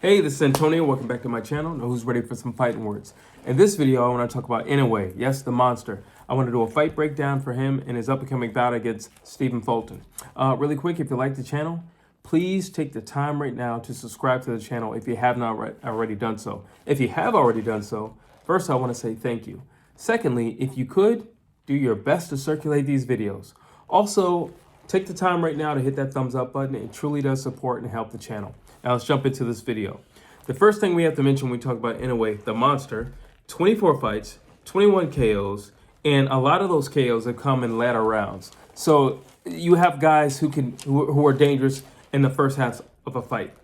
Hey, this is Antonio. Welcome back to my channel. Now who's ready for some fighting words? In this video, I want to talk about Inoue. Yes, the monster. I want to do a fight breakdown for him in his up-and-coming bout against Stephen Fulton. Really quick, if you like the channel, please take the time right now to subscribe to the channel if you have not already done so. If you have already done so, first I want to say thank you. Secondly, if you could, do your best to circulate these videos. Also, take the time right now to hit that thumbs up button. It truly does support and help the channel. Now let's jump into this video. The first thing we have to mention when we talk about Inoue, the monster, 24 fights, 21 KOs, and a lot of those KOs have come in latter rounds. So you have guys who are dangerous in the first half of a fight.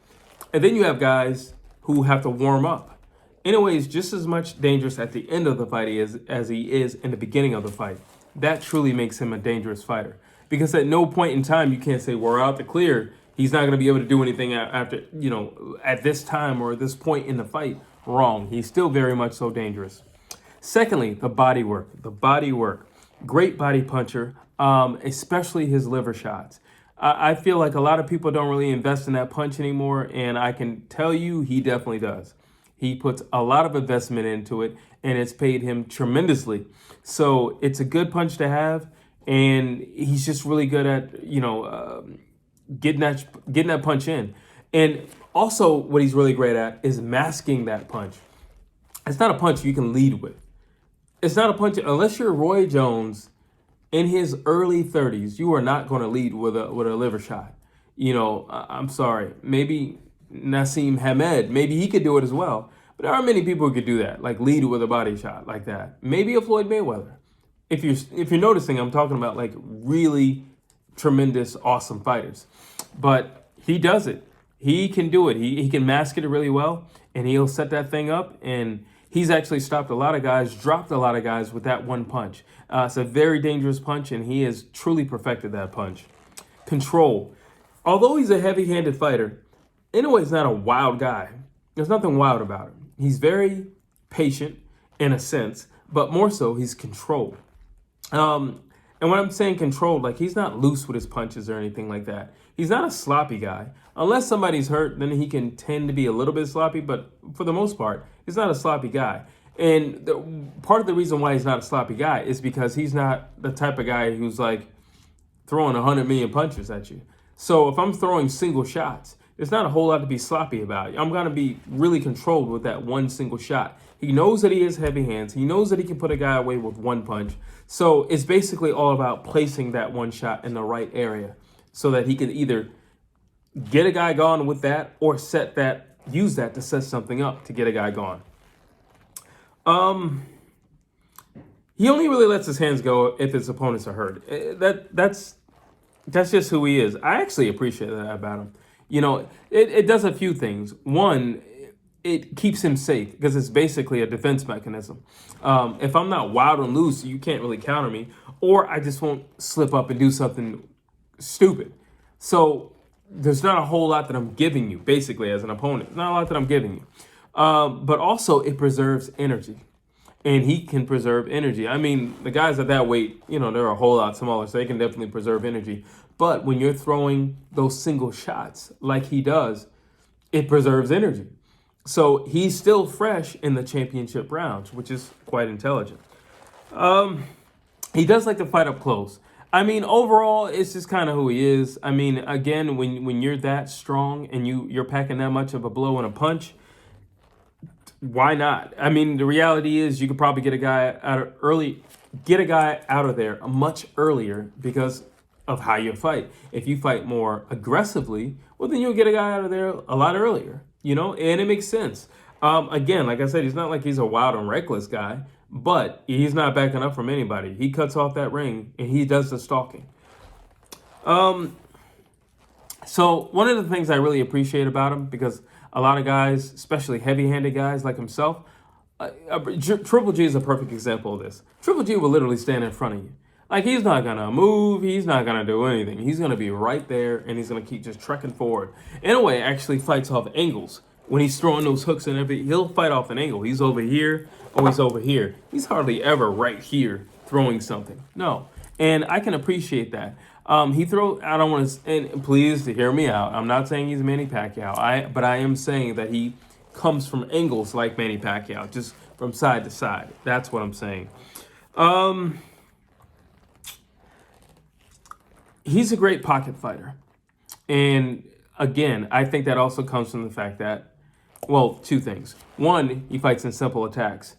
And then you have guys who have to warm up. Inoue is just as much dangerous at the end of the fight as he is in the beginning of the fight. That truly makes him a dangerous fighter. Because at no point in time you can't say, we're out the clear. He's not going to be able to do anything after, at this time or this point in the fight. Wrong. He's still very much so dangerous. Secondly, the body work. The body work. Great body puncher, especially his liver shots. I feel like a lot of people don't really invest in that punch anymore, and I can tell you he definitely does. He puts a lot of investment into it, and it's paid him tremendously. So it's a good punch to have, and he's just really good at, getting that punch in. And also what he's really great at is masking that punch. It's not a punch you can lead with. It's not a punch, unless you're Roy Jones in his early 30s, you are not going to lead with a liver shot. I'm sorry, maybe Nassim Hamed, maybe he could do it as well. But there are many people who could do that, like lead with a body shot like that. Maybe a Floyd Mayweather. If you're noticing, I'm talking about like really tremendous, awesome fighters. But he does it. He can do it. He can mask it really well, and he'll set that thing up. And he's actually stopped a lot of guys, dropped a lot of guys with that one punch. It's a very dangerous punch, and he has truly perfected that punch. Control. Although he's a heavy-handed fighter, Inoue is not a wild guy. There's nothing wild about him. He's very patient in a sense, but more so, he's controlled. And when I'm saying controlled, like he's not loose with his punches or anything like that. He's not a sloppy guy. Unless somebody's hurt, then he can tend to be a little bit sloppy, but for the most part, he's not a sloppy guy. And part of the reason why he's not a sloppy guy is because he's not the type of guy who's like throwing 100 million punches at you. So if I'm throwing single shots, there's not a whole lot to be sloppy about. I'm going to be really controlled with that one single shot. He knows that he has heavy hands. He knows that he can put a guy away with one punch. So it's basically all about placing that one shot in the right area so that he can either get a guy gone with that or use that to set something up to get a guy gone. He only really lets his hands go if his opponents are hurt. That's just who he is. I actually appreciate that about him. It does a few things. One, it keeps him safe because it's basically a defense mechanism. If I'm not wild and loose, you can't really counter me, or I just won't slip up and do something stupid. So there's not a whole lot that I'm giving you, basically, as an opponent. Not a lot that I'm giving you. But also, it preserves energy. And he can preserve energy. I mean, the guys at that weight, they're a whole lot smaller, so they can definitely preserve energy. But when you're throwing those single shots like he does, it preserves energy. So he's still fresh in the championship rounds, which is quite intelligent. He does like to fight up close. I mean, overall, it's just kind of who he is. I mean, again, when you're that strong and you're packing that much of a blow and a punch, why not? I mean, the reality is you could probably get a guy out of there much earlier because of how you fight. If you fight more aggressively, well, then you'll get a guy out of there a lot earlier, and it makes sense. Again, like I said, he's not like he's a wild and reckless guy, but he's not backing up from anybody. He cuts off that ring and he does the stalking. So one of the things I really appreciate about him, because a lot of guys, especially heavy-handed guys like himself, Triple G is a perfect example of this. Triple G will literally stand in front of you. Like, he's not going to move. He's not going to do anything. He's going to be right there, and he's going to keep just trekking forward. Inoue actually fights off angles. When he's throwing those hooks and everything, he'll fight off an angle. He's over here, or he's over here. He's hardly ever right here throwing something. No. And I can appreciate that. He throws. I don't want to. And please hear me out. I'm not saying he's Manny Pacquiao. But I am saying that he comes from angles like Manny Pacquiao, just from side to side. That's what I'm saying. He's a great pocket fighter, and again, I think that also comes from the fact that, well, two things. One, he fights in simple attacks.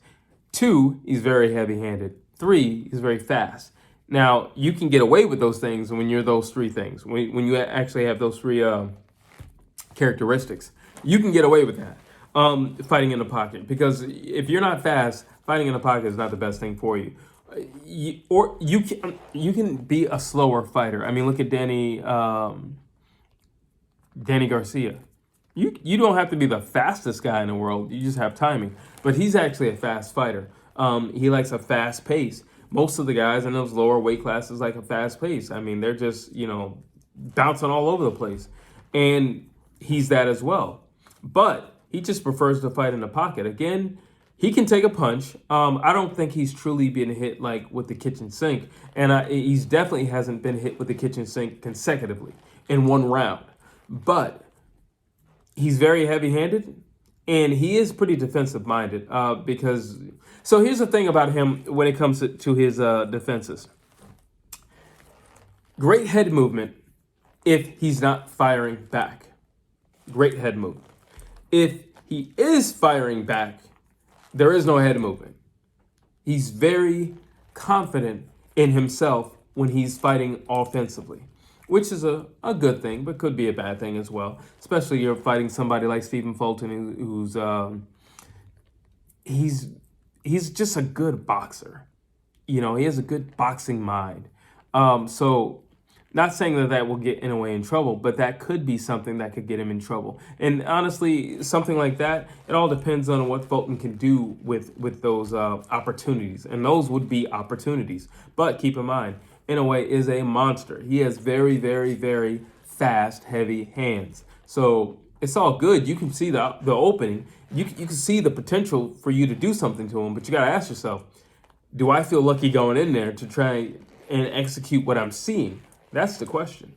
Two, he's very heavy-handed. Three, he's very fast. Now, you can get away with those things when you're those three things. When you actually have those three characteristics, you can get away with that fighting in the pocket. Because if you're not fast, fighting in the pocket is not the best thing for you. You can be a slower fighter. I mean, look at Danny Garcia. You don't have to be the fastest guy in the world. You just have timing. But he's actually a fast fighter. He likes a fast pace. Most of the guys in those lower weight classes like a fast pace. I mean, they're just, bouncing all over the place. And he's that as well. But he just prefers to fight in the pocket. Again, he can take a punch. I don't think he's truly been hit like with the kitchen sink. And he's definitely hasn't been hit with the kitchen sink consecutively in one round. But he's very heavy-handed, and he is pretty defensive-minded because... So here's the thing about him when it comes to his defenses. Great head movement if he's not firing back. Great head movement. If he is firing back, there is no head movement. He's very confident in himself when he's fighting offensively, which is a good thing, but could be a bad thing as well. Especially you're fighting somebody like Stephen Fulton, who's he's just a good boxer. He has a good boxing mind. So not saying that will get Inoue in trouble, but that could be something that could get him in trouble. And honestly, something like that, it all depends on what Fulton can do with those opportunities. And those would be opportunities. But keep in mind, Inoue is a monster. He has very, very, very fast, heavy hands. So it's all good. You can see the opening. You can see the potential for you to do something to him. But you got to ask yourself, do I feel lucky going in there to try and execute what I'm seeing? That's the question.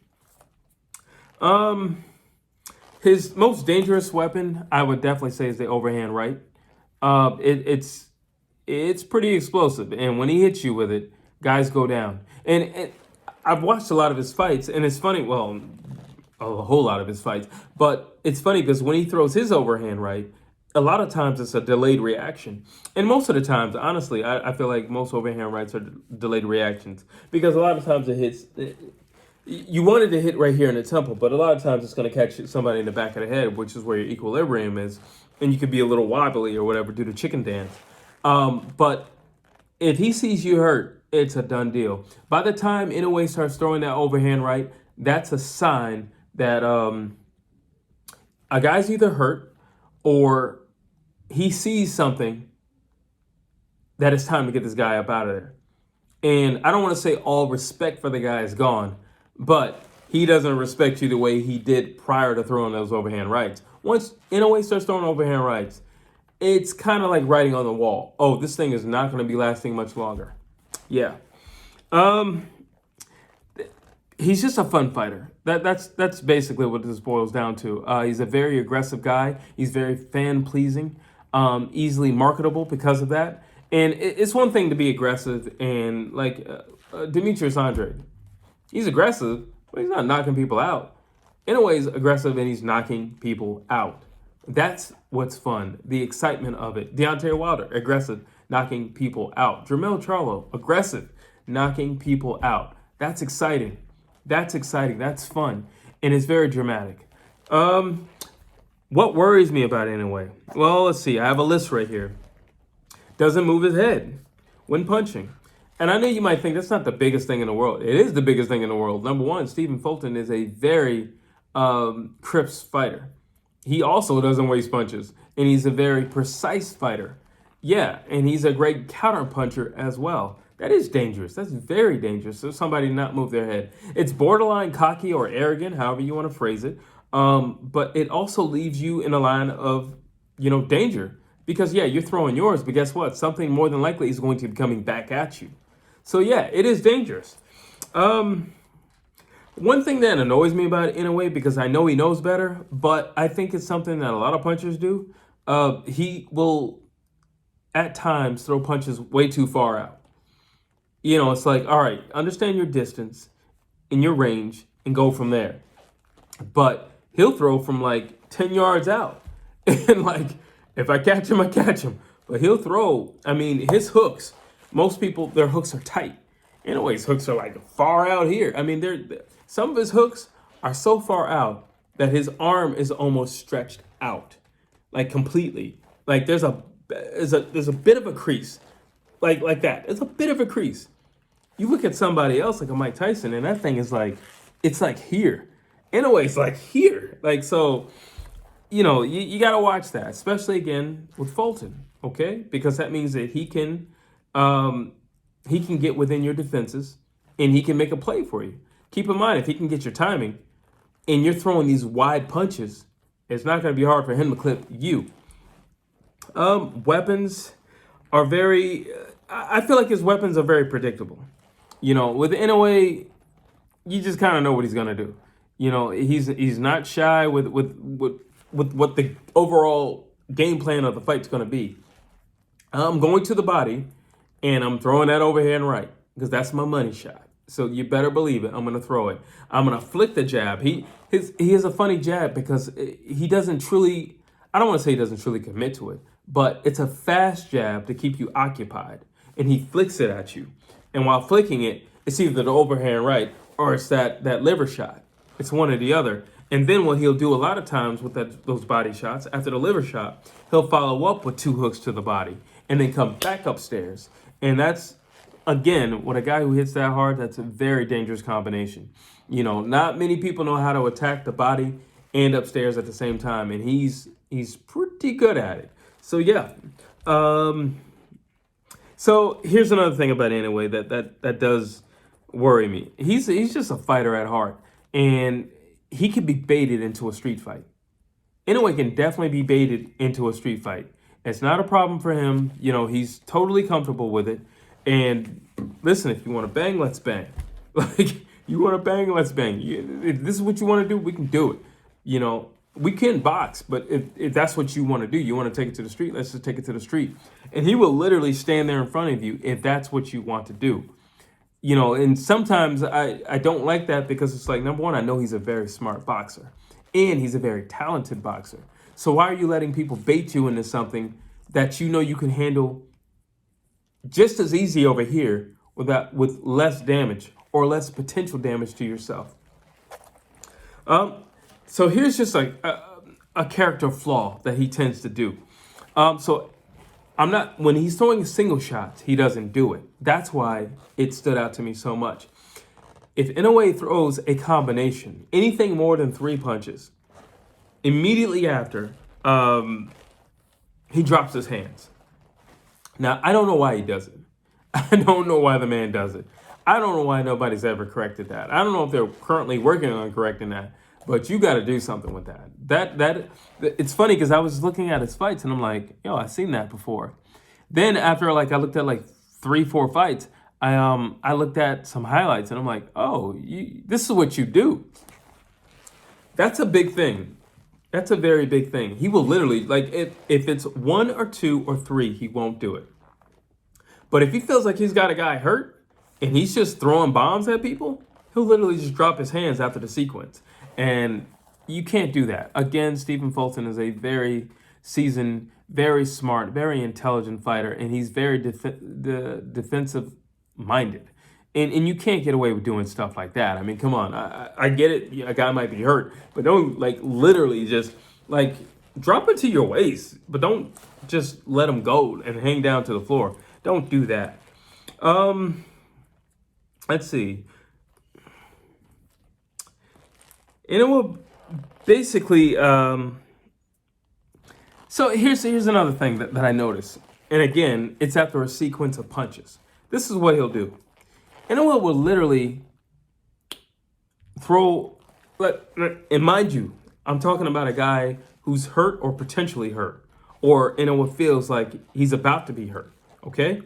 His most dangerous weapon, I would definitely say, is the overhand right. It's pretty explosive. And when he hits you with it, guys go down. And I've watched a lot of his fights, and it's funny, well, a whole lot of his fights. But it's funny because when he throws his overhand right, a lot of times it's a delayed reaction. And most of the times, honestly, I feel like most overhand rights are delayed reactions. Because a lot of times it hits... You wanted to hit right here in the temple, but a lot of times it's going to catch somebody in the back of the head, which is where your equilibrium is. And you could be a little wobbly or whatever, do the chicken dance. But if he sees you hurt, it's a done deal. By the time Inoue starts throwing that overhand right, that's a sign that a guy's either hurt or he sees something that it's time to get this guy up out of there. And I don't want to say all respect for the guy is gone, but he doesn't respect you the way he did prior to throwing those overhand rights. Once Inoue starts throwing overhand rights, it's kind of like writing on the wall. Oh, this thing is not going to be lasting much longer. Yeah. He's just a fun fighter. That's basically what this boils down to. He's a very aggressive guy. He's very fan-pleasing, easily marketable because of that. And it's one thing to be aggressive and like Demetrius Andrade. He's aggressive, but he's not knocking people out. Inoue's aggressive and he's knocking people out. That's what's fun. The excitement of it. Deontay Wilder, aggressive, knocking people out. Jermell Charlo, aggressive, knocking people out. That's exciting. That's exciting. That's fun. And it's very dramatic. What worries me about Inoue? Well, let's see. I have a list right here. Doesn't move his head when punching. And I know you might think that's not the biggest thing in the world. It is the biggest thing in the world. Number one, Stephen Fulton is a very crisp fighter. He also doesn't waste punches. And he's a very precise fighter. Yeah, and he's a great counter puncher as well. That is dangerous. That's very dangerous. So somebody not move their head. It's borderline cocky or arrogant, however you want to phrase it. But it also leaves you in a line of, danger. Because, yeah, you're throwing yours, but guess what? Something more than likely is going to be coming back at you. So, yeah, it is dangerous. One thing that annoys me about it in a way, because I know he knows better, but I think it's something that a lot of punchers do. He will at times throw punches way too far out. You know, it's like, all right, understand your distance and your range and go from there. But he'll throw from like 10 yards out. And like, if I catch him, I catch him. But he'll throw, I mean, his hooks, most people, their hooks are tight. Inoue's hooks are like far out here. I mean, some of his hooks are so far out that his arm is almost stretched out, like completely. Like there's a bit of a crease, like that. It's a bit of a crease. You look at somebody else like a Mike Tyson, and that thing is like, it's like here. Inoue's like here. Like, so, you know, you got to watch that, especially again with Fulton, okay? Because that means that he can get within your defenses and he can make a play for you. Keep in mind, if he can get your timing and you're throwing these wide punches, it's not going to be hard for him to clip you. Weapons are very, I feel like his weapons are very predictable. You know, with Inoue, you just kind of know what he's going to do. You know, he's not shy with what the overall game plan of the fight's going to be. I'm going to the body, and I'm throwing that overhand right because that's my money shot. So you better believe it. I'm going to throw it. I'm going to flick the jab. He has a funny jab because he doesn't truly, I don't want to say he doesn't truly commit to it, but it's a fast jab to keep you occupied. And he flicks it at you. And while flicking it, it's either the overhand right or it's that liver shot. It's one or the other. And then what he'll do a lot of times with those body shots, after the liver shot, he'll follow up with 2 hooks to the body and then come back upstairs. And that's, again, with a guy who hits that hard, that's a very dangerous combination. You know, not many people know how to attack the body and upstairs at the same time, and he's pretty good at it. So yeah. So here's another thing about Inoue that does worry me. He's just a fighter at heart, and he can be baited into a street fight. Inoue can definitely be baited into a street fight. It's not a problem for him. You know, he's totally comfortable with it. And listen, if you want to bang, let's bang. Like, you want to bang, let's bang. If this is what you want to do, we can do it. You know, we can box, but if that's what you want to do, you want to take it to the street, let's just take it to the street. And he will literally stand there in front of you if that's what you want to do. You know, and sometimes I don't like that because it's like, number one, I know he's a very smart boxer and he's a very talented boxer. So why are you letting people bait you into something that you know you can handle just as easy over here with less damage or less potential damage to yourself? So here's just like a character flaw that he tends to do. When he's throwing single shots, he doesn't do it. That's why it stood out to me so much. If Inoue throws a combination, anything more than 3 punches, immediately after, he drops his hands. Now, I don't know why he does it. I don't know why the man does it. I don't know why nobody's ever corrected that. I don't know if they're currently working on correcting that, but you got to do something with that. It's funny because I was looking at his fights and I'm like, yo, I've seen that before. Then after I looked at 3-4 fights, I looked at some highlights and I'm like, oh, this is what you do. That's a big thing. That's a very big thing. He will literally, if it's 1 or 2 or 3, he won't do it. But if he feels like he's got a guy hurt and he's just throwing bombs at people, he'll literally just drop his hands after the sequence. And you can't do that. Again, Stephen Fulton is a very seasoned, very smart, very intelligent fighter, and he's very defensive minded. And you can't get away with doing stuff like that. I mean, come on. I get it. A guy might be hurt, but don't literally just drop it to your waist, but don't just let him go and hang down to the floor. Don't do that. Let's see. Basically, so here's another thing that I noticed. And again, it's after a sequence of punches. This is what he'll do. Inoue will literally throw, and mind you, I'm talking about a guy who's hurt or potentially hurt, or Inoue feels like he's about to be hurt, okay?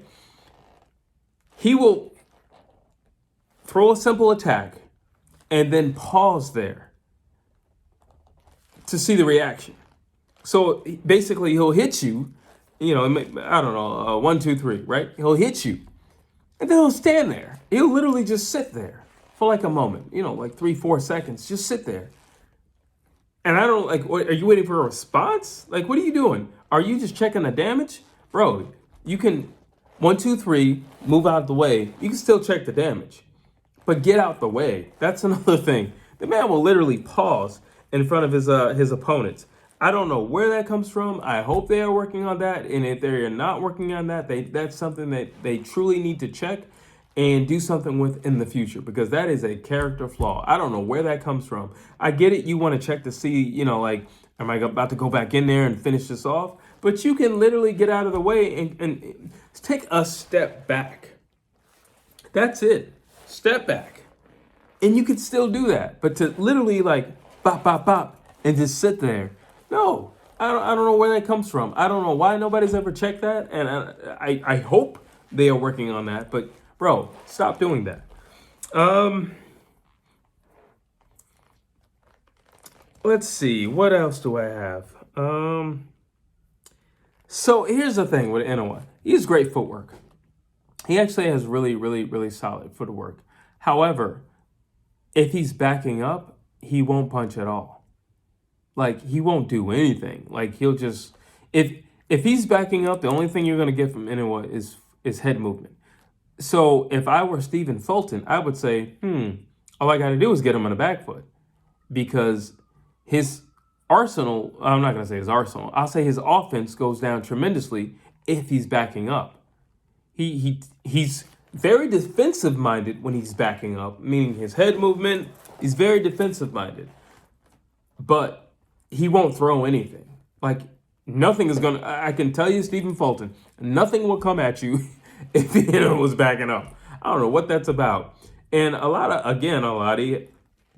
He will throw a simple attack, and then pause there to see the reaction. So basically, he'll hit you, I don't know, 1, 2, 3, right? He'll hit you, and then he'll stand there. He'll literally just sit there for like a moment, like 3, 4 seconds. Just sit there. And I don't are you waiting for a response? Like, what are you doing? Are you just checking the damage? Bro, you can 1, 2, 3, move out of the way. You can still check the damage, but get out the way. That's another thing. The man will literally pause in front of his opponents. I don't know where that comes from. I hope they are working on that. And if they're not working on that, that's something that they truly need to check and do something with in the future, because that is a character flaw. I don't know where that comes from. I get it. You want to check to see, am I about to go back in there and finish this off? But you can literally get out of the way and take a step back. That's it. Step back. And you can still do that. But to literally bop, bop, bop, and just sit there. No, I don't know where that comes from. I don't know why nobody's ever checked that. And I hope they are working on that. But, bro, stop doing that. Let's see. What else do I have? So here's the thing with Inoue. He has great footwork. He actually has really, really, really solid footwork. However, if he's backing up, he won't punch at all. He won't do anything. He'll just, if he's backing up, the only thing you're going to get from Inoue is head movement. So if I were Stephen Fulton, I would say, all I got to do is get him on the back foot, because his arsenal, I'm not going to say his arsenal, I'll say his offense goes down tremendously if he's backing up. He's very defensive minded when he's backing up, meaning his head movement, he's very defensive minded. But he won't throw anything. Nothing is going to, I can tell you, Stephen Fulton, nothing will come at you if Inoue was backing up. I don't know what that's about. And a lot of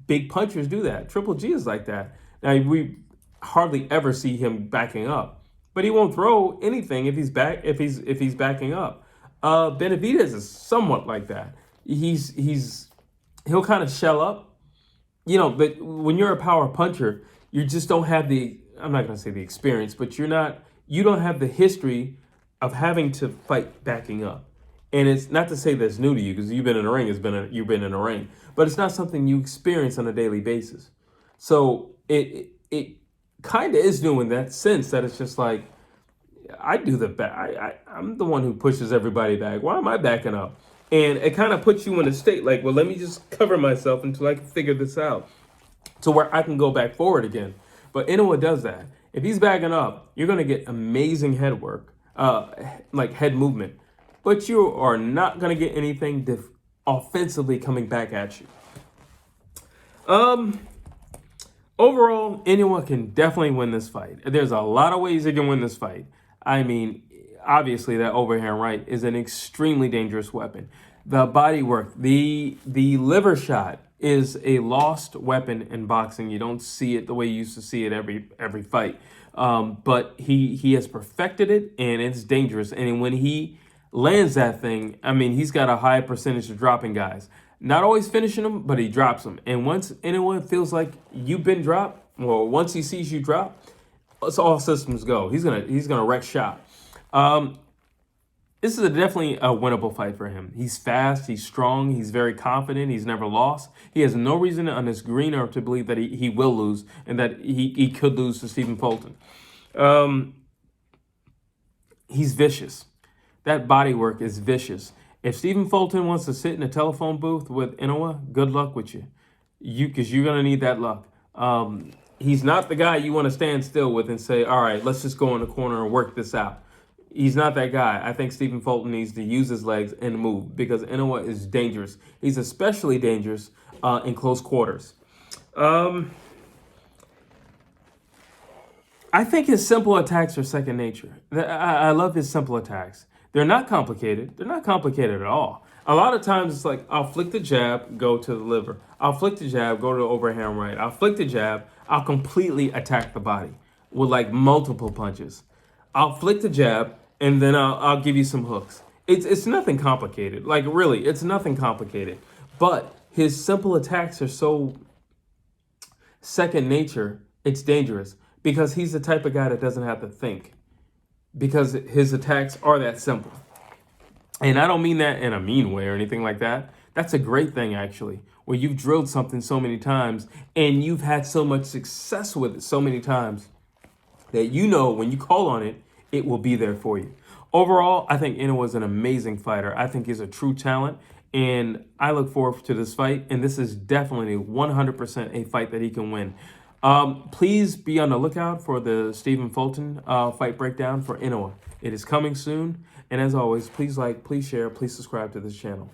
big punchers do that. Triple G is like that. Now, we hardly ever see him backing up, but he won't throw anything if he's backing up. Benavidez is somewhat like that. He'll kind of shell up, but when you're a power puncher, you just don't have I'm not going to say the experience, but you don't have the history of having to fight backing up. And it's not to say that's new to you, because you've been in a ring, you've been in a ring, but it's not something you experience on a daily basis. So it kind of is new in that sense, that it's just I do the back. I'm the one who pushes everybody back. Why am I backing up? And it kind of puts you in a state let me just cover myself until I can figure this out, to where I can go back forward again. But Inoue does that. If he's backing up, you're going to get amazing head work, head movement. But you are not going to get anything offensively coming back at you. Overall, Inoue can definitely win this fight. There's a lot of ways he can win this fight. I mean, obviously that overhand right is an extremely dangerous weapon. The body work, the liver shot is a lost weapon in boxing. You don't see it the way you used to see it every fight. But he has perfected it, and it's dangerous. And when he lands that thing, I mean, he's got a high percentage of dropping guys. Not always finishing them, but he drops them. And once anyone feels like you've been dropped, or once he sees you drop, it's all systems go. He's gonna wreck shop. This is definitely a winnable fight for him. He's fast, he's strong, he's very confident, he's never lost. He has no reason on this green earth to believe that he will lose, and that he could lose to Stephen Fulton. He's vicious. That body work is vicious. If Stephen Fulton wants to sit in a telephone booth with Inoue, good luck with you. Because you're going to need that luck. He's not the guy you want to stand still with and say, all right, let's just go in the corner and work this out. He's not that guy. I think Stephen Fulton needs to use his legs and move, because Inoue is dangerous. He's especially dangerous in close quarters. I think his simple attacks are second nature. I love his simple attacks. They're not complicated. They're not complicated at all. A lot of times it's I'll flick the jab, go to the liver. I'll flick the jab, go to the overhand right. I'll flick the jab, I'll completely attack the body with multiple punches. I'll flick the jab, and then I'll give you some hooks. It's nothing complicated. Really, it's nothing complicated. But his simple attacks are so second nature, it's dangerous because he's the type of guy that doesn't have to think because his attacks are that simple. And I don't mean that in a mean way or anything like that. That's a great thing, actually, where you've drilled something so many times and you've had so much success with it so many times that you know when you call on it, it will be there for you. Overall, I think Inoue is an amazing fighter. I think he's a true talent, and I look forward to this fight, and this is definitely 100% a fight that he can win. Please be on the lookout for the Stephen Fulton fight breakdown for Inoue. It is coming soon, and as always, please like, please share, please subscribe to this channel.